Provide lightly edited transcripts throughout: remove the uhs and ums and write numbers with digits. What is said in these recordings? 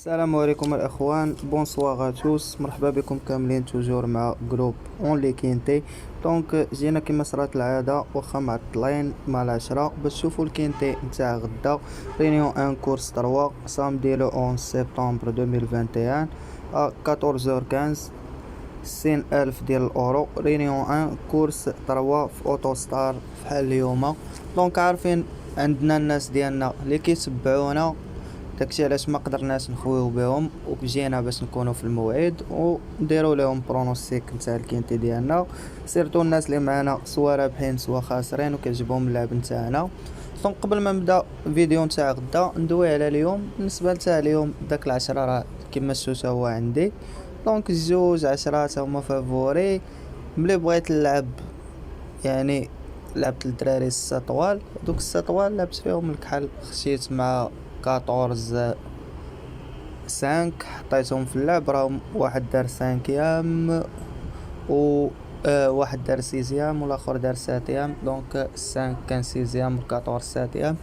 السلام عليكم الاخوان، بونسوار توس، مرحبا بكم كاملين توجور مع جروب اون لي كينتي. دونك جينا كما صرات العاده واخا معطلين مع العشرة باش تشوفوا الكينتي نتاع غدا. رينيون ان كورس 3 سامدي لو 11 سبتمبر 2021 ا 14h15 60,000 ديال الاورو. رينيون ان كورس 3 في اوتو ستار بحال اليوم. دونك عارفين عندنا الناس ديالنا اللي كيتبعونا، داكشي علاش ما قدرناش نخويو بهم وجينا باش نكونوا في الموعد ونديروا لهم برونوستيك نتاع الكينتي ديالنا. سيرتو الناس اللي معنا سوا رابحين سوا خاسرين وكيعجبهم اللعب نتاعنا. دونك قبل ما نبدا الفيديو نتاع غدا ندوي على اليوم. بالنسبه لتاع اليوم داك العشرة راه كما شفتوا هو عندي. دونك الجوج عشرات هما فافوري. ملي بغيت نلعب يعني لعبت الدراري 6 طوال، دوك 6 طوال لعبت فيهم الكحل، خشيت مع 14 5 حطيتهم في اللعب. راهم واحد دار 5 و واحد دار 6 والاخر دار 7. دونك 5 كان 6 و 14 7.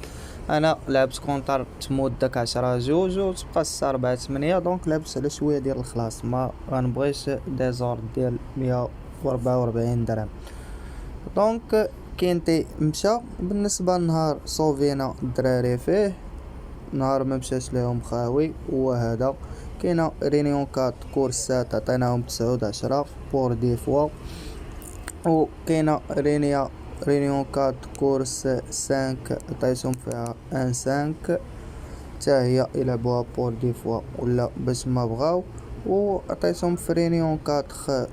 انا لعبت كونتر تمود داك 10 جوج وتبقى 6 4 8. دونك لعبت على شويه ديال الخلاص، ما غنبغيش ديزورد ديال 144 درهم. دونك كينتي مشى. بالنسبه لنهار صوفينا الدراري فيه، نهار ما مشاش لهم خاوي هو هذا. كاينه رينيون 4 كورسات عطيناهم 9 10 بور دي فوا، و كاينه رينيون 4 كورس 5 عطيتهم فيها 1 5 حتى هي يلعبوها بور دي فوا ولا باش ما بغاو. و عطيتهم في رينيون 4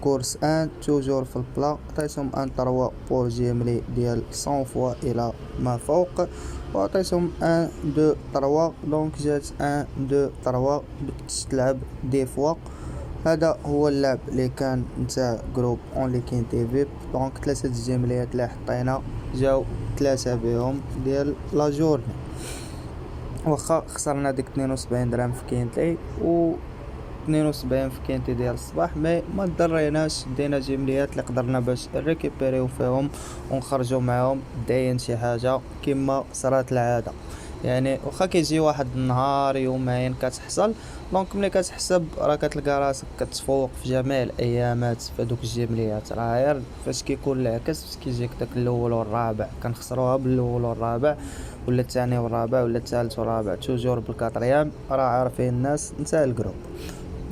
كورس 1 توجور في البلا، عطيتهم 1 3 بور جيملي ديال 100 فوا الى ما فوق، وعطيتهم 1 2 3. دونك جات 1 2 3 تلعب دي فوا. هذا هو اللعب اللي كان نتاع جروب اون لي كاين تي في. دونك 3 الجيمليات اللي حطينا جاو 3 بهم ديال لا جورني، واخا خسرنا ديك 72 درهم في كينتي و 72 في كينتي ديال الصباح. ما ضريناش، دينا جيمليات اللي قدرنا باش ريكوبيريو فيهم ونخرجوا معاهم داين شي حاجه كما صرات العاده. يعني واخا كيجي واحد النهار يومين كتحصل، دونك ملي كتحسب راه كتلقى راسك كتفوق في جميع الايامات في دوك الجيمليات. راه غير فاش كيكون العكس، فاش كيجيك داك الاول والرابع كنخسروها بالاول والرابع، ولا الثاني والرابع ولا الثالث والرابع توجور بالكاتريام. راه عارفين الناس نتاع الجروب.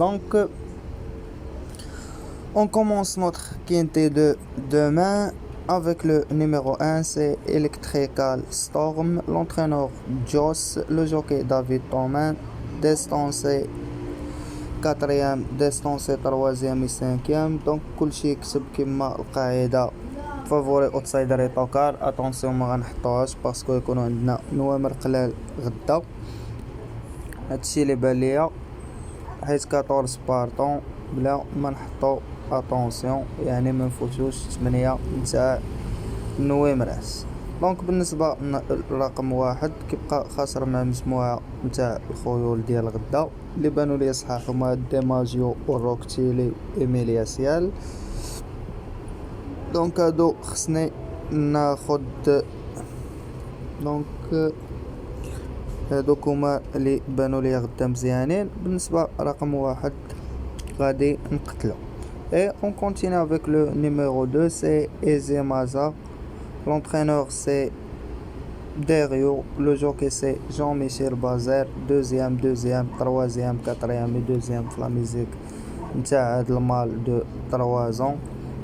Donc, on commence notre quintet de demain avec le numéro 1, c'est Electrical Storm, l'entraîneur Joss, le jockey David Thoman, distancé 4e, distancé 3e et 5e. Donc, كلشي يكتب كما القاعدة فافوري اوتسايدر يطوكار. اتونسيون ما غنحطوهاش باسكو يكونوا عندنا نوامر قلال غدا، هادشي اللي بان ليا، حيت 14 بارطون بلا ما نحطو اتونسيون، يعني ما نفوتوش 8 نتاع النويمرات. دونك بالنسبه للرقم 1 كيبقى خاسر مع مجموعه نتاع الخيول ديال غدا اللي بانوا لي صحاح، هما ديماجيو والروكتيلي ايميليا سيال. دونك هادو خصني ناخد. دونك هادوك هما اللي بانوا لي غدا مزيانين. بالنسبه رقم 1 غادي نقتلو. Et on continue avec le numéro 2, c'est Ezemaza. L'entraîneur c'est Derio, le jockey c'est Jean-Michel Bazir, deuxième, troisième, quatrième et deuxième في la musique نتاع هاد المال دو 3 ans.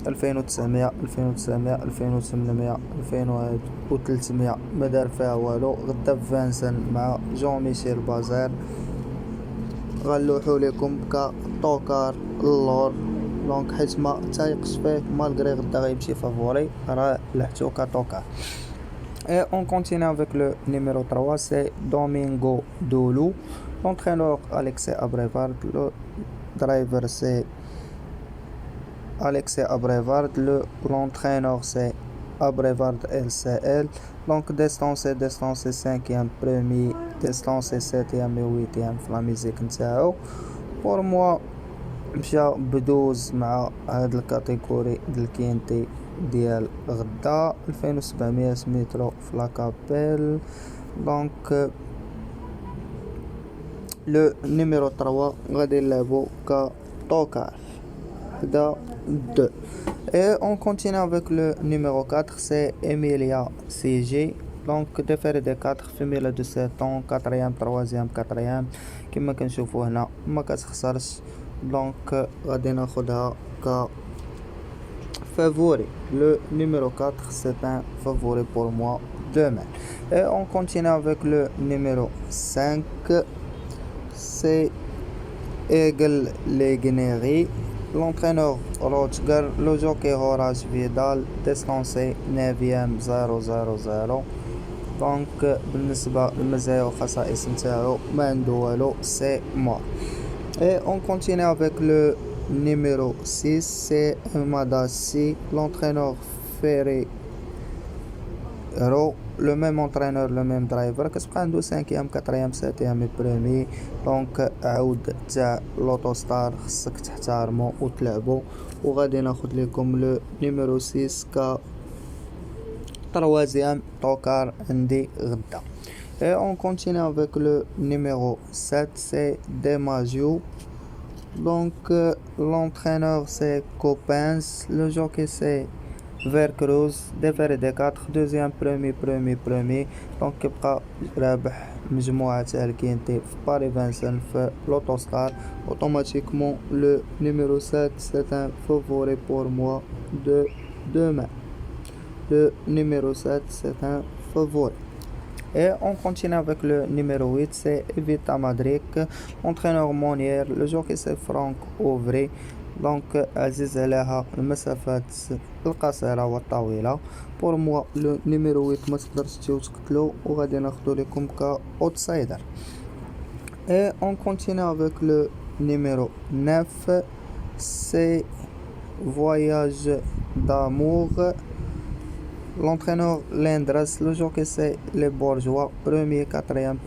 2900 2900 2800 2300 ما دار فيها والو. غدا فانسن مع جون ميشيل بازار غنلوحو ليكم كطوكار اللور. دونك حيت ما تايقش فيه مالغري غدا غيمشي فافوري، راه لحتو كطوكار. Et on continue avec le numéro 3, c'est Domingo Doulou. L'entraîneur Alexei Abrevard, le driver c'est Alexei Abrevard, l'entraîneur c'est Abrevard LCL. Donc distance 5e, premier, distance 7e et 8e في la musique نتاعو. pour moi مشى بدوز مع هاد الكاتيجوري ديال الكينتي ديال غدا 2700 متر في لاكابيل. دونك Le numéro 3 غادي نلعبو كتوكار هدا 2. Et on continue avec le numéro 4, c'est Emilia CG. Donc déféré des 4 femelle de 7 ans, 4e, 3e, 4e. كما كنشوفو هنا ما كتخسرش. Donc غادي ناخدها ك favori. Le numéro 4, c'est un favori pour moi demain. Et on continue avec le numéro 5, c'est Aigle Legnery. L'entraîneur Rotger, le jockey Horace Vidal, distancé 9e 000. Donc بالنسبة للمزايا والخصائص نتاعو ما عندو والو سي مور. Et on continue avec le numéro 6, c'est Madassi, l'entraîneur Ferrero, le même entraîneur, le même driver, كتبقى عنده 5e 4e 7e et premier. دونك عود تاع لوتوستار خصك تحترمو وتلعبو. وغادي ناخد لكم لو نيميرو 6 ك 3e توكار عندي غدا. Et on continue avec le numéro 7, c'est Demaggio. Donc l'entraîneur c'est Coppens, le jockey c'est Vercruz, déféré des 4, deuxième, premier. Donc كيبقى رابح مجموعة تاع الكينتي في باري فانسن في لوتوستار. Automatiquement le numéro 7 c'est un favori pour moi de demain. Le numéro 7 c'est un favori. Et on continue avec le numéro 8, c'est Evita Madrid, entraîneur Monier, le jockey c'est Franck Auvry. Donc عزيز عليها المسافات القصيرة والطويلة. pour moi le numéro 8 ما تقدرش تجيو تقتلو وغادي ناخدو لكم كأوتسايدر. Et on continue avec le numéro 9, c'est Voyage d'amour. L'entraîneur Lendras, le jockey c'est les Bourgeois, premier, quatrième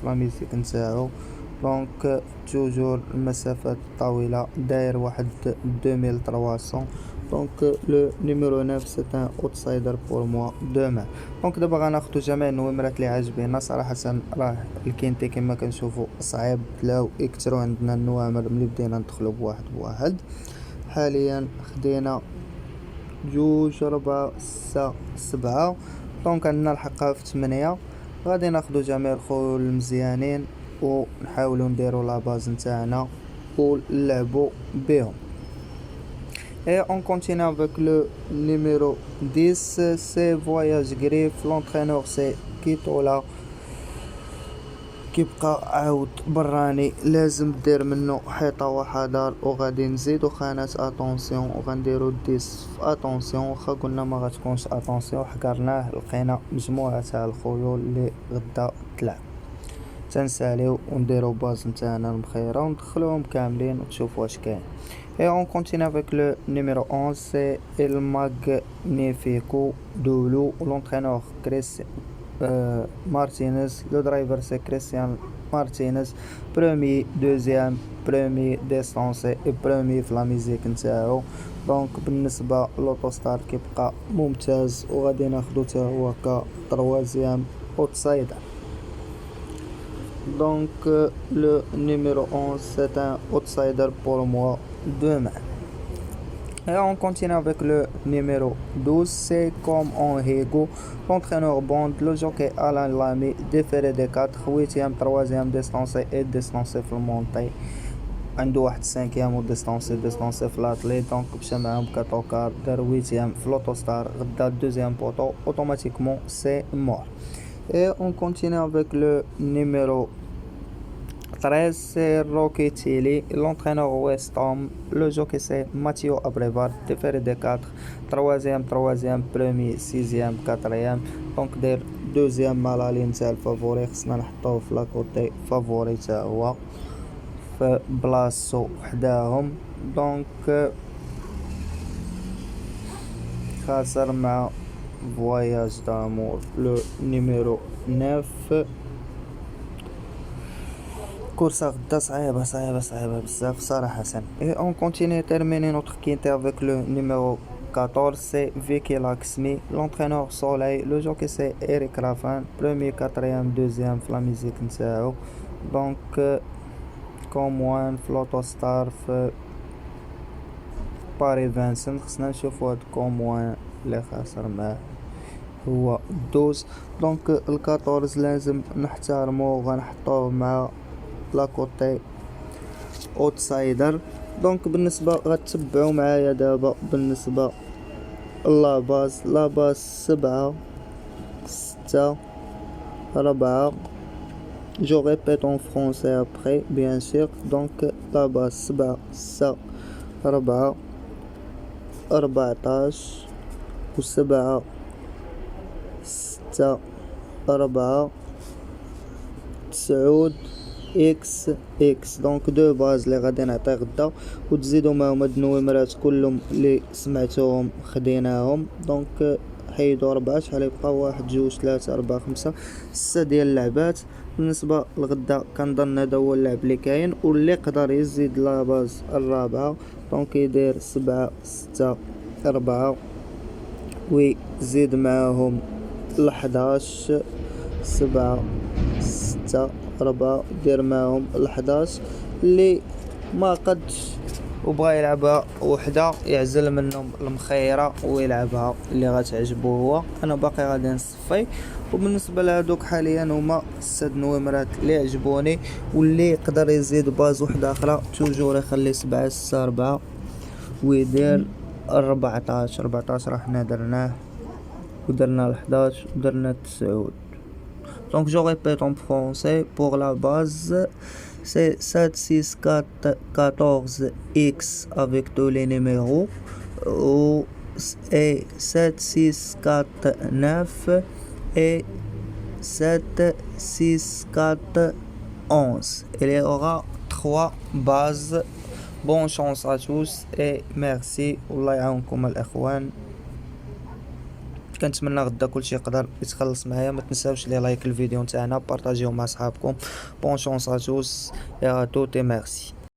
فلاميسيك نتاعو. دونك توجور المسافات طويلة داير واحد 2300. دونك لو نيميرو 9 سي ان اوتسايدر بور موا دومان. دونك دابا غناخدو جميع النومرات اللي عاجبيننا. صراحة راه الكينتي كما كنشوفو صعيب تلاو يكترو عندنا النوامر ملي بدينا ندخلو بواحد. حاليا خدينا 2 4 6 7. دونك عندنا الحقها في 8. غادي ناخدو جميع الخيول المزيانين ونحاولو نديرو لاباز نتاعنا ونلعبو بهم. Et on continue avec le numéro 10, c'est Voyage Griffe. L'entraîneur c'est Kitola. كيبقى عاود براني لازم دير منه حيطه وحذر. وغادي نزيدو خانات اتونسيون وغنديرو 10 في اتونسيون. واخا قلنا ما غتكونش اتونسيون حكرناه لقينا مجموعه تاع الخيول اللي غدا تلعب. تنساليو ونديرو باز نتاعنا المخيره وندخلوهم كاملين وتشوفوا واش كاين. Et on continue avec le numéro 11, c'est El Magnifico Doulou. L'entraîneur Chris Martinez, le driver c'est Christian Martinez, premier, deuxième, premier distancé et premier في لا ميزيك نتاعو. دونك بالنسبة لوتوستار كيبقى ممتاز وغادي ناخدو تا هو ك 3e اوتسايدر. Donc le numéro 11 c'est un outsider pour moi demain. Et on continue avec le numéro 12, c'est Comme on Higo. L'entraîneur Bond, le jockey Alain Lamy, déféré des 4, 8e, 3e distancé et distancé في المونتي. عنده واحد 5e وديستانسي في لاتلي. دونك مشى معاهم كتوكار دار 8e في لوتوستار غدا 2e بوطو. automatiquement c'est mort. Et on continue avec le numéro 13, c'est Rocky Tilly, l'entraîneur West Ham, le jockey c'est Mathieu Abrevard, déféré des 4, 3e, premier, 6e, 4e. Donc دير 2e على la ligne تاع الفافوري. خصنا نحطوه في لاكوتي فافوري تا هو في بلاصتو حداهم. دونك خاسر مع Voyage d'amour, le numéro 9. كورسا غدا صعيبة بزاف صراحة. Et on continue terminer notre quintet avec le numéro 14, c'est Vicky Laxmi, l'entraîneur Soleil, le jockey c'est Eric Raffin, premier, 4e, 2e في لا ميزيك نتاعو. دونك كوموان فلوتو ستار في باري فانسن. خصنا نشوفو هاد كوموان اللي خاسر معاه هو 12. دونك ال14 لازم نحترمو، غنحطوه مع لاكوتي اوتسايدر. دونك بالنسبة غتبعو معايا دابا بالنسبة لاباز 7 6 4. جو ريبيت اون فرونسي ابخي بيان سور. دونك لاباز 7 6 4 14 و7 6 4 9 اكس. دونك دو باز اللي غادي نعطي غدا، وتزيدو معاهم هاد النويمرات كلهم اللي سمعتوهم خديناهم. دونك حيدو 4، شحال يبقى 1 2 3 4 5 6 ديال اللعبات. بالنسبة لغدا كنظن هذا هو اللعب اللي كاين، واللي يقدر يزيد لاباز الرابعة دونك يدير 7 6 4 ويزيد معاهم 11 7 6 4 دير معاهم 11. اللي ما قدش وبغى يلعبها وحده يعزل منهم المخيره ويلعبها اللي غتعجبو هو. انا باقي غادي نصفي. وبالنسبه لهادوك حاليا هما 6 نويمرات اللي عجبوني، واللي يقدر يزيد باز وحده اخرى توجور يخلي 7 6 4 ويدير 14 حنا درناه ودرنا 11 ودرنا 9. Donc je répète en français pour la base, c'est 7 6 4 14 X avec tous les numéros, et 7 6 4 9 et 7 6 4 11. Il y aura 3 bases. Bonne chance à tous et merci. والله يعاونكم الاخوان. كنتمنى غدا كلشي يقدر يتخلص معايا. ما تنساوش لي لايك الفيديو نتاعنا، بارطاجيو مع صحابكم. بون شونس ا توس et à toutes et merci.